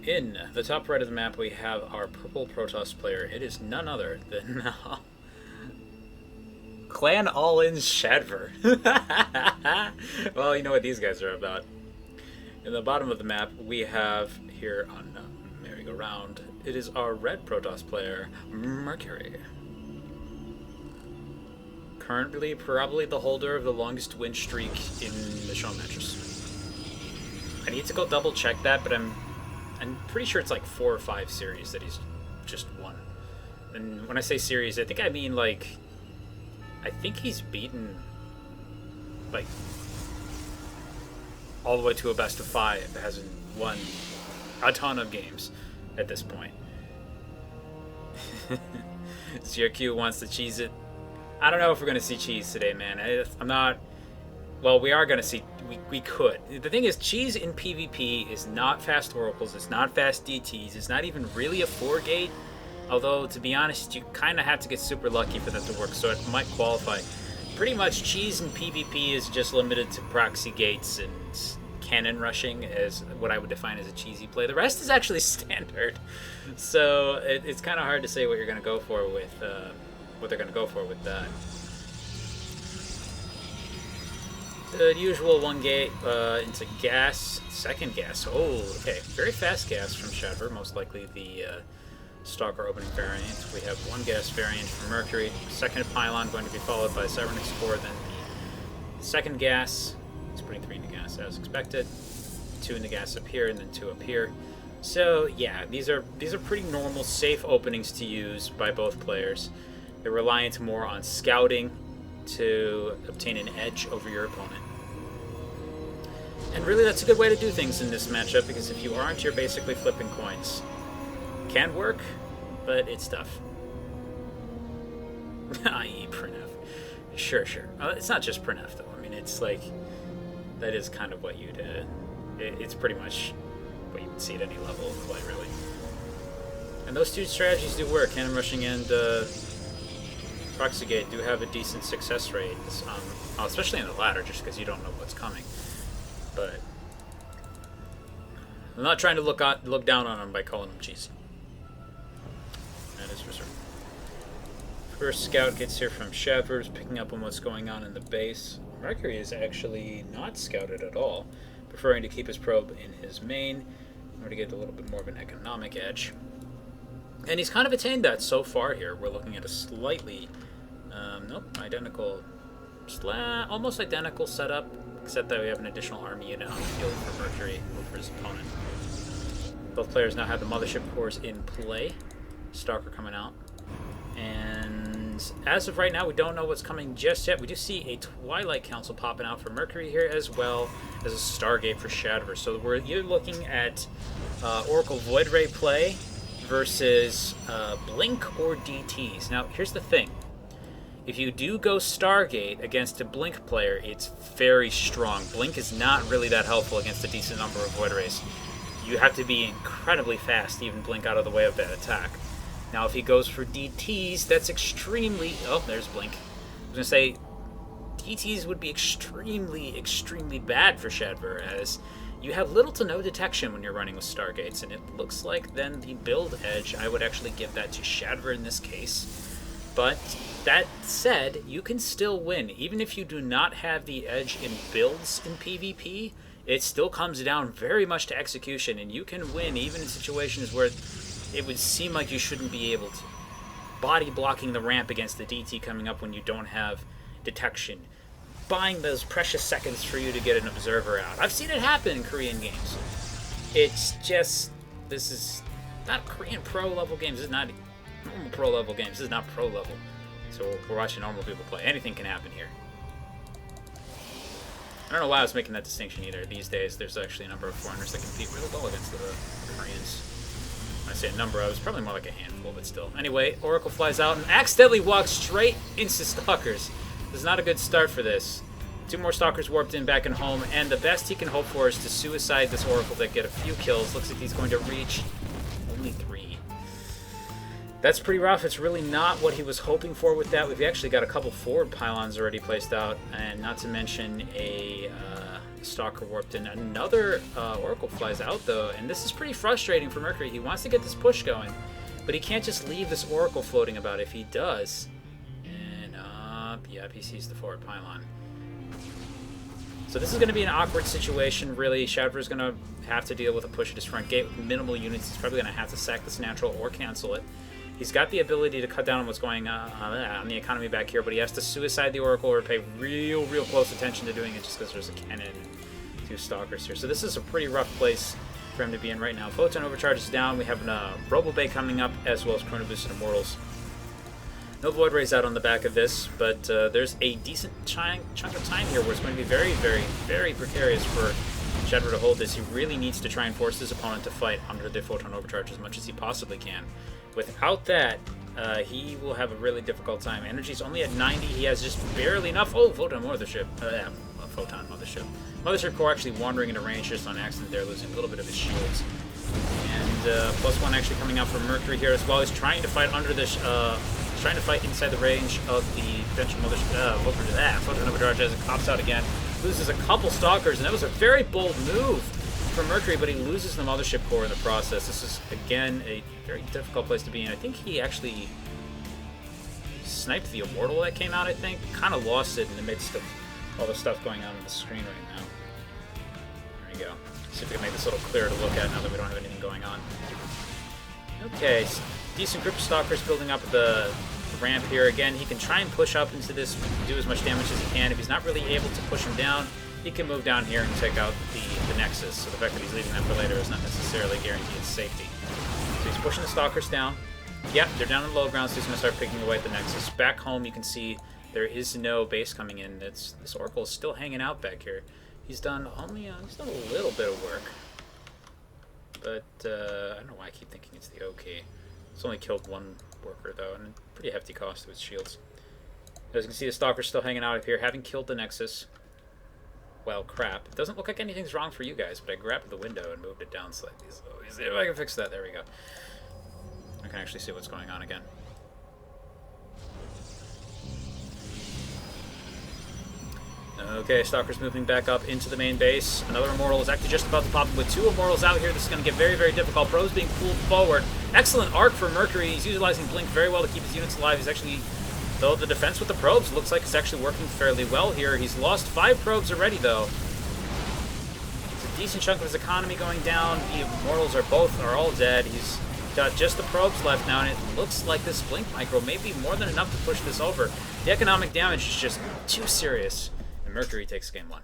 In the top right of the map, we have our purple Protoss player. It is none other than Clan All-In's Shadver. Well, you know what these guys are about. In the bottom of the map, we have here on merry-go-round, it is our red Protoss player, Mercury. Currently, probably the holder of the longest win streak in the Showmatches. I need to go double check that, but I'm pretty sure it's like 4 or 5 series that he's just won. And when I say series, I think I mean like, I think he's beaten like all the way to a best of 5. Hasn't won a ton of games at this point. CRQ wants to cheese it. I don't know if we're going to see cheese today, man. I'm not... Well, we are going to see... We could. The thing is, cheese in PvP is not fast oracles. It's not fast DTs. It's not even really a 4-gate. Although, to be honest, you kind of have to get super lucky for that to work, so it might qualify. Pretty much, cheese in PvP is just limited to proxy gates and cannon rushing as what I would define as a cheesy play. The rest is actually standard. So, it's kind of hard to say what you're going to go for with... what they're going to go for with that. The usual 1 gate into gas, second gas. Oh, okay. Very fast gas from Shadver, most likely the Stalker opening variant. We have 1 gas variant from Mercury. Second pylon going to be followed by Cybernetics Core, then the second gas. He's putting 3 into gas as expected. 2 into gas up here, and then 2 up here. So, yeah, these are pretty normal, safe openings to use by both players. They're reliant more on scouting to obtain an edge over your opponent. And really, that's a good way to do things in this matchup, because if you aren't, you're basically flipping coins. Can work, but it's tough. I.e. Pranav. Sure. It's not just Pranav, though. I mean, it's like, that is kind of what you'd... it's pretty much what you would see at any level of play, really. And those 2 strategies do work. Cannon rushing and... Proxygate do have a decent success rate, especially in the latter, just because you don't know what's coming. But I'm not trying to look down on them by calling them cheesy. That is reserved. First scout gets here from Shadver's, picking up on what's going on in the base. Mercury is actually not scouted at all, preferring to keep his probe in his main in order to get a little bit more of an economic edge. And he's kind of attained that so far here. We're looking at a slightly, almost identical setup, except that we have an additional army unit on the field for Mercury over his opponent. Both players now have the mothership cores in play. Stalker coming out. And as of right now, we don't know what's coming just yet. We do see a Twilight Council popping out for Mercury here, as well as a Stargate for Shadver. So we're either looking at Oracle Void Ray play versus Blink or DTs. Now, here's the thing. If you do go Stargate against a Blink player, it's very strong. Blink is not really that helpful against a decent number of Void Rays. You have to be incredibly fast to even blink out of the way of that attack. Now, if he goes for DTs, that's extremely... Oh, there's Blink. I was going to say, DTs would be extremely bad for Shadver, as you have little to no detection when you're running with Stargates, and it looks like then the build edge, I would actually give that to Shadver in this case. But that said, you can still win. Even if you do not have the edge in builds in PvP, it still comes down very much to execution, and you can win even in situations where it would seem like you shouldn't be able to. Body blocking the ramp against the DT coming up when you don't have detection. Buying those precious seconds for you to get an observer out. I've seen it happen in Korean games. It's just, this is not Korean pro level games. This is not normal pro level games. This is not pro level. So we're watching normal people play. Anything can happen here. I don't know why I was making that distinction either. These days, there's actually a number of foreigners that compete really well against the Koreans. When I say a number, it's probably more like a handful, but still. Anyway, Oracle flies out and accidentally walks straight into Stalkers. This is not a good start for this. 2 more Stalkers warped in back in home, and the best he can hope for is to suicide this Oracle to get a few kills. Looks like he's going to reach only 3. That's pretty rough. It's really not what he was hoping for with that. We've actually got a couple forward pylons already placed out, and not to mention a Stalker warped in. Another Oracle flies out, though, and this is pretty frustrating for Mercury. He wants to get this push going, but he can't just leave this Oracle floating about. If he does, and yep, he sees the forward pylon. So this is going to be an awkward situation, really. Shadver is going to have to deal with a push at his front gate with minimal units. He's probably going to have to sack this natural or cancel it. He's got the ability to cut down on what's going on the economy back here, but he has to suicide the Oracle or pay real close attention to doing it just because there's a cannon and 2 Stalkers here. So this is a pretty rough place for him to be in right now. Photon Overcharge is down. We have a Robo Bay coming up, as well as Chrono Boosted Immortals. No Void Rays out on the back of this, but there's a decent chunk of time here where it's going to be very precarious for Shadver to hold this. He really needs to try and force his opponent to fight under the Photon Overcharge as much as he possibly can. Without that, he will have a really difficult time. Energy's only at 90. He has just barely enough. Oh, Photon Mothership. Photon Mothership. Mothership Core actually wandering into range just on accident there, losing a little bit of his shields. And +1 actually coming out from Mercury here as well. He's trying to fight under this. Trying to fight inside the range of the potential Mothership. Photon Overdrive as it pops out again. Loses a couple Stalkers, and that was a very bold move from Mercury, but he loses the Mothership Core in the process. This is, again, a very difficult place to be in. I think he actually sniped the Immortal that came out, I think. Kind of lost it in the midst of all the stuff going on the screen right now. There you go. See if we can make this a little clearer to look at now that we don't have anything going on. Okay, decent group of Stalkers building up the ramp here. Again, he can try and push up into this, do as much damage as he can. If he's not really able to push him down, he can move down here and take out the Nexus. So the fact that he's leaving that for later is not necessarily guaranteed safety. So he's pushing the Stalkers down. Yep, they're down in the low ground, so he's going to start picking away at the Nexus. Back home, you can see there is no base coming in. This Oracle is still hanging out back here. He's done he's done a little bit of work, but I don't know why I keep thinking it's the OK. It's only killed 1 worker though, and a pretty hefty cost to its shields. As you can see, the Stalker's still hanging out up here, having killed the Nexus. Well, crap. It doesn't look like anything's wrong for you guys, but I grabbed the window and moved it down slightly. So see if I can fix that. There we go. I can actually see what's going on again. Okay, Stalker's moving back up into the main base. Another Immortal is actually just about to pop with 2 Immortals out here. This is going to get very difficult. Probes being pulled forward. Excellent arc for Mercury. He's utilizing Blink very well to keep his units alive. He's actually, though the defense with the probes looks like it's actually working fairly well here. He's lost 5 probes already, though. It's a decent chunk of his economy going down. The Immortals are all dead. He's got just the probes left now, and it looks like this Blink Micro may be more than enough to push this over. The economic damage is just too serious. Mercury takes game 1.